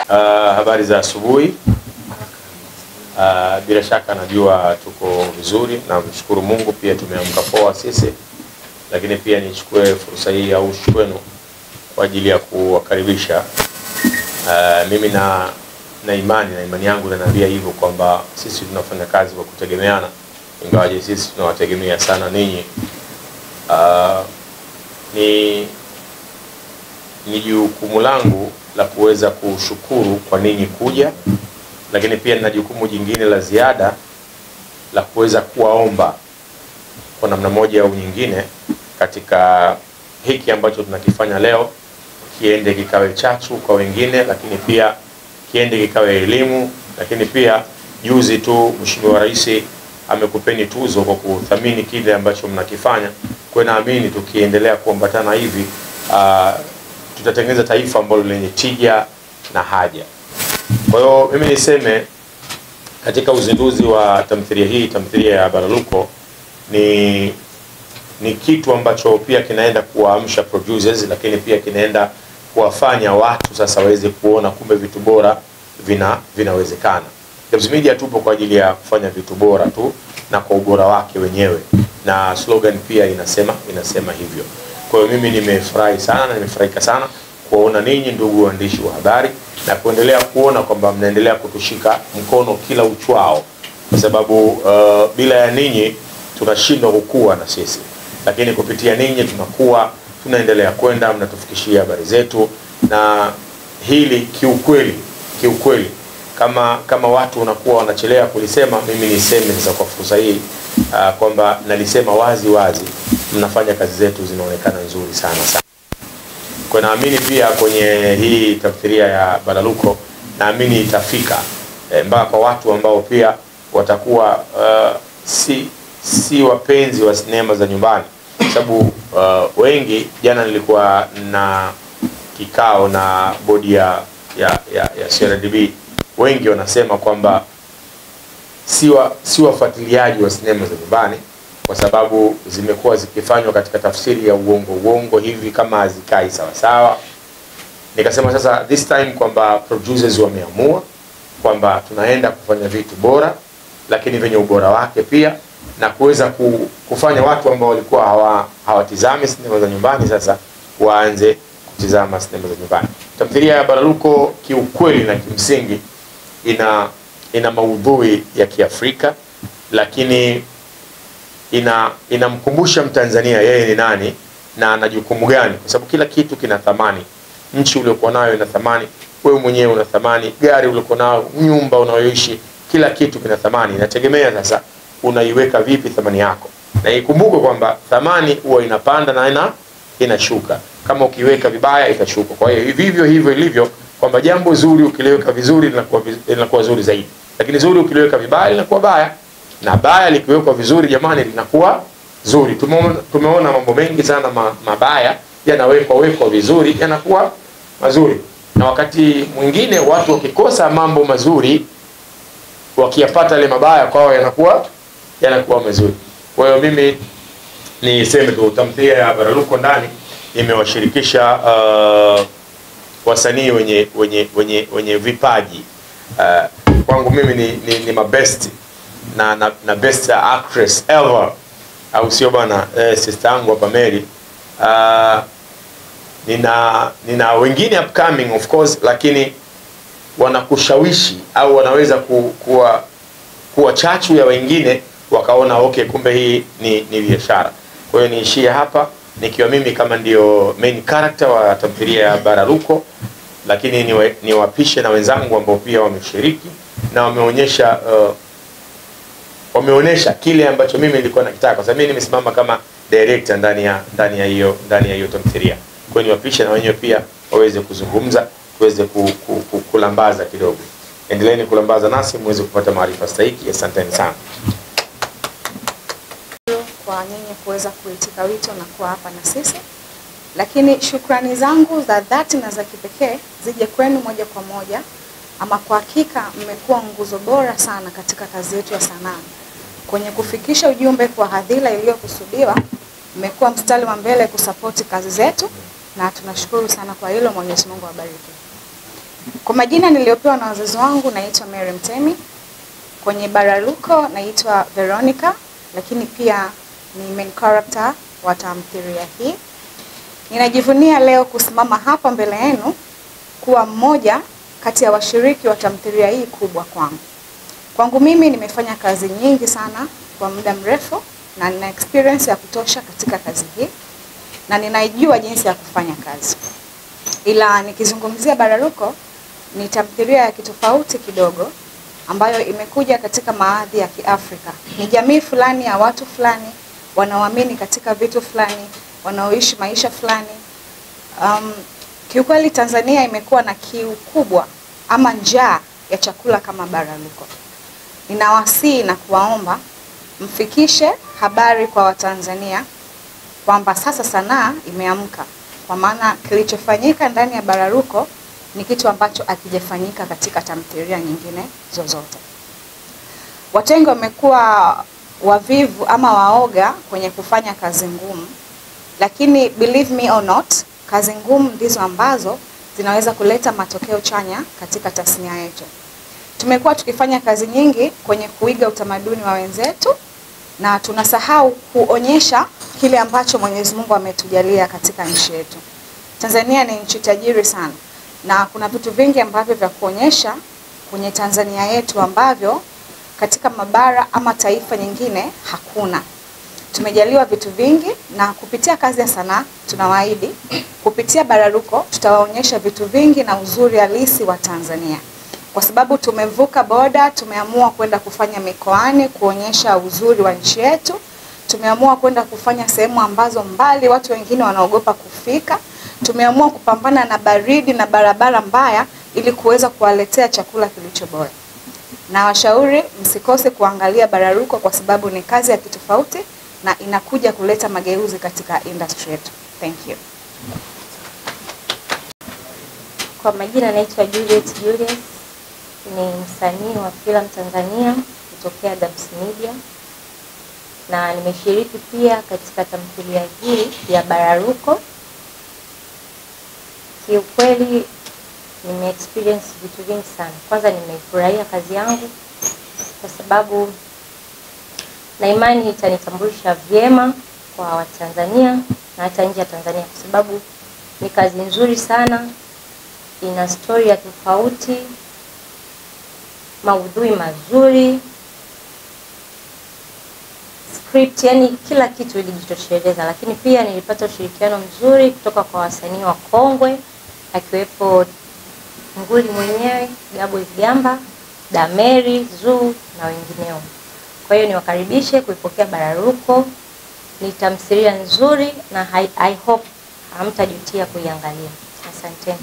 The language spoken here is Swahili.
Habari za asubuhi. Bila shaka najua tuko vizuri na mshukuru Mungu, pia tumeamka poa sisi. Lakini pia nichukue fursa hii au shukrani kwa ajili ya kuwakaribisha. Mimi na imani yangu inaniambia hivyo kwamba sisi tunafanya kazi kwa kutegemeana, ingawaje sisi tunawategemea sana ninyi. Ni jukumu langu la kuweza kushukuru kwa ninyi kuja, lakini pia nina jukumu jingine la ziada la kuweza kuwaomba kwa namna moja au nyingine katika hiki ambacho tunakifanya leo, kiende kikawe chachu kwa wengine, lakini pia kiende kikawe elimu. Lakini pia juzi tu Mheshimiwa Rais amekupeni tuzo kwa kuthamini kile ambacho mnakifanya. Kwa naamini tukiendelea kuambatana hivi tutatengeneza taifa ambalo lenye tija na haja. Kwa hiyo mimi niseme katika uzinduzi wa tamthilia hii, tamthilia ya Baraluko, ni kitu ambacho pia kinaenda kuwaamsha producers, lakini pia kinaenda kuwafanya watu sasa waweze kuona kumbe vitu bora vinawezekana. Debs Media tupo kwa ajili ya kufanya vitu bora tu na kwa ubora wake wenyewe, na slogan pia inasema hivyo. Kwa hiyo mimi nimefurahi sana na nimefurahika sana kuona ninyi ndugu waandishi wa habari na kuendelea kuona kwamba mnaendelea kutushika mkono kila uchwao, kwa sababu bila ya ninyi tunashindwa kukua na sisi, lakini kupitia ninyi tunakuwa, tunaendelea kwenda, mnatufikishia habari zetu. Na hili kiukweli kama watu wanakuwa wanachelea kulisema, mimi niseme sasa kwa fursa hii kwamba nalisema wazi, mnafanya kazi zetu zinaonekana nzuri sana. Kwa naamini pia kwenye hii tamthilia ya Baraluko, naamini itafika mpaka kwa watu ambao pia watakuwa si wapenzi wa sinema za nyumbani, sababu wengi, jana nilikuwa na kikao na bodi ya CRDB, wengi wanasema kwamba si wafuatiliaji wa sinema za nyumbani, kwa sababu zimekuwa zikifanywa katika tafsiri ya uongo hivi kama hazikai sawa. Nikasema sasa this time kwamba producers wameamua kwamba tunaenda kufanya vitu bora, lakini venye ubora wake pia, na kuweza kufanya watu ambao walikuwa hawatizami sinema za nyumbani sasa waanze kutizama sinema za nyumbani. Tamthilia ya Baraluko kiukweli na kimsingi ina maudhui ya Kiafrika, lakini inamkumbusha Mtanzania yeye ni nani na ana jukumu gani, kwa sababu kila kitu kina thamani. Nchi uliokuwa nayo ina thamani, wewe mwenyewe una thamani, gari uliokuwa nayo, nyumba unayoishi, kila kitu kina thamani. Inategemea sasa unaiweka vipi thamani yako, na ikumbuke kwamba thamani huwa inapanda na inashuka. Kama ukiweka vibaya itashuka. Kwa hiyo hivyo ilivyo kwamba jambo zuri ukiliweka vizuri linakuwa zuri zaidi, lakini zuri ukiliweka vibaya linakuwa baya, na baya likiwekwa vizuri jamani linakuwa zuri. Tumeona mambo mengi sana mabaya yanawekwa vizuri yanakuwa mazuri, na wakati mwingine watu wakikosa mambo mazuri wakiyapata ile mabaya kwao yanakuwa mazuri. Kwa hiyo mimi niseme tu tamthilia ya Baraluko ndani imewashirikisha wasanii wenye vipaji. Kwangu mimi ni mabest na best actress ever, au sio bana? Sister yangu hapa Mary. Nina wengine upcoming of course, lakini wanakushawishi au wanaweza kuwa chachu ya wengine, wakaona okay, kumbe hii ni biashara. Kwa hiyo niishie hapa nikiwa mimi kama ndio main character wa tamthilia ya Baraluko, lakini niwapishe na wenzangu ambao pia wameshiriki na wameonyesha kile ambacho mimi nilikuwa nakitaka, kwa sababu mimi nimesimama kama director ndani ya hiyo tamthilia. Kwa hiyo niwapishe na wenyewe pia waweze kuzungumza, tuweze kulambaza kidogo. Endeleeni kulambaza nasi muweze kupata maarifa stahiki. Asanteni sana kwa nyinyi kuweza kuitika wito na kuwa hapa na sisi. Lakini shukrani zangu za dhati na za kipekee zije kwenu moja kwa moja. Ama kwa hakika mmekuwa nguzo bora sana katika kazi yetu ya sanaa. Kwenye kufikisha ujumbe kwa hadhira iliyokusudiwa, mmekuwa mstari wa mbele kusapoti kazi zetu, na tunashukuru sana kwa hilo. Mwenyezi Mungu awabariki. Kwa majina niliyopewa na wazazi wangu, naitwa Mary Mtemi. Kwenye Baraluko naitwa Veronica, lakini pia ni main character wa tamthilia hii. Ninajivunia leo kusimama hapa mbele yenu kuwa mmoja kati ya washiriki wa tamthilia hii kubwa kwangu. Kwangu mimi nimefanya kazi nyingi sana kwa muda mrefu na nina experience ya kutosha katika kazi hii na ninaijua jinsi ya kufanya kazi. Ila nikizungumzia Baraluko ni tamthilia ya kitofauti kidogo ambayo imekuja katika maadhi ya Kiafrika. Ni jamii fulani ya watu fulani wanaoamini katika vitu fulani, wanaoishi maisha fulani. Kiukweli Tanzania imekuwa na kiu kubwa ama njaa ya chakula kama Baraluko. Ninawasihi na kuwaomba mfikishe habari kwa Watanzania kwamba sasa sanaa imeamka, kwa maana kilichofanyika ndani ya Baraluko ni kitu ambacho hakijafanyika katika tamthilia nyingine zozote. Watu wengi wamekuwa wavivu ama waoga kwenye kufanya kazi ngumu, lakini believe me or not, kazi ngumu ndizo ambazo zinaweza kuleta matokeo chanya katika tasnia yetu. Tumekuwa tukifanya kazi nyingi kwenye kuiga utamaduni wa wenzetu na tunasahau kuonyesha kile ambacho Mwenyezi Mungu ametujalia katika nchi yetu. Tanzania ni nchi tajiri sana na kuna vitu vingi ambavyo vya kuonyesha kwenye Tanzania yetu ambavyo katika mabara ama taifa nyingine hakuna. Tumejaliwa vitu vingi na kupitia kazi ya sanaa tunawaahidi kupitia Baraluko tutawaonyesha vitu vingi na uzuri halisi wa Tanzania. Kwa sababu tumevuka boda, tumeamua kwenda kufanya mikoani kuonyesha uzuri wa nchi yetu. Tumeamua kwenda kufanya sehemu ambazo mbali watu wengine wanaogopa kufika. Tumeamua kupambana na baridi na barabara mbaya ili kuweza kuwaletea chakula kilicho bora. Na washauri msikose kuangalia Baraluko kwa sababu ni kazi ya kitofauti na inakuja kuleta mageuzi katika industry yetu. Thank you. Kwa majina naitwa Juliet Julius, ni msanii wa filamu Tanzania kutokea Dabs Media na nimeshiriki pia katika tamthilia hii ya Baraluko. Kiukweli experience vitu vingi sana. Kwanza nimefurahia kazi yangu kwa sababu na imani itanitambulisha vyema kwa Watanzania na hata nje ya Tanzania, kwa sababu ni kazi nzuri sana, ina story ya tofauti, maudhui mazuri, script, yani kila kitu ilijitosheleza. Lakini pia nilipata ushirikiano mzuri kutoka kwa wasanii wa kongwe akiwepo nguli mwenyewe Gabo Gamba, Dameri, Zuu na wengineo. Kwa hiyo niwakaribishe kuipokea Baraluko. Ni tamthilia nzuri na I hope hamtajutia kuiangalia. Asante.